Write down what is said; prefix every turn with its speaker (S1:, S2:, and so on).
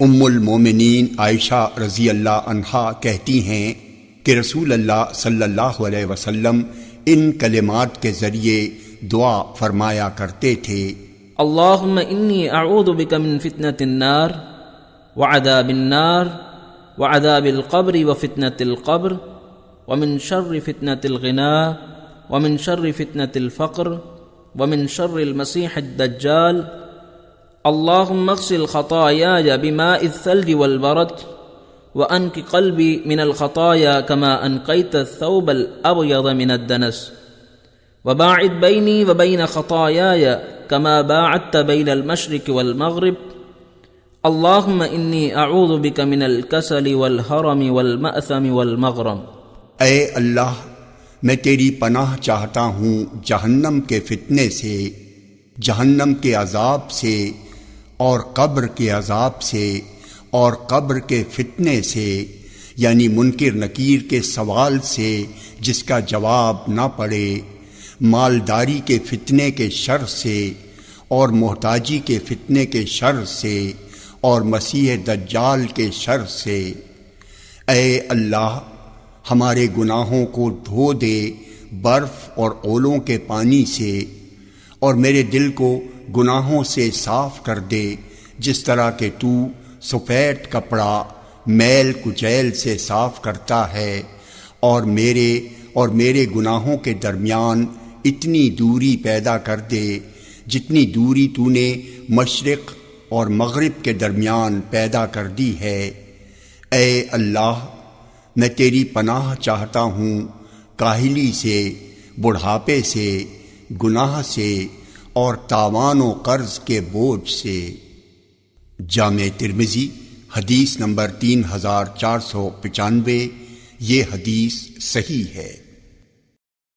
S1: ام المومنین عائشہ رضی اللہ عنہا کہتی ہیں کہ رسول اللہ صلی اللہ علیہ وسلم ان کلمات کے ذریعے دعا فرمایا کرتے تھے:
S2: اللہم انی اعوذ بک من فتنة النار وعذاب النار وعذاب القبر وفتنة القبر ومن شر فتنة الغناء ومن شر فتنة الفقر ومن شر المسيح الدجال اللهم اغسل خطاياي بماء الثلج والبرد وأنق قلبي من الخطايا كما أنقيت الثوب الأبيض من الدنس وباعد بيني وبين خطاياي كما باعدت بين المشرق والمغرب اللهم إني أعوذ بك من الكسل والهرم والمأثم والمغرم۔
S1: اے اللہ، میں تیری پناہ چاہتا ہوں جہنم کے فتنے سے، جہنم کے عذاب سے، اور قبر کے عذاب سے، اور قبر کے فتنے سے، یعنی منکر نکیر کے سوال سے جس کا جواب نہ پڑے، مالداری کے فتنے کے شر سے، اور محتاجی کے فتنے کے شر سے، اور مسیح دجال کے شر سے۔ اے اللہ، ہمارے گناہوں کو دھو دے برف اور اولوں کے پانی سے، اور میرے دل کو گناہوں سے صاف کر دے جس طرح کہ تو سفید کپڑا میل کچیل سے صاف کرتا ہے، اور میرے گناہوں کے درمیان اتنی دوری پیدا کر دے جتنی دوری تو نے مشرق اور مغرب کے درمیان پیدا کر دی ہے۔ اے اللہ، میں تیری پناہ چاہتا ہوں کاہلی سے، بڑھاپے سے، گناہ سے، اور تاوان و قرض کے بوجھ سے۔ جامع ترمذی حدیث نمبر 3495، یہ حدیث صحیح ہے۔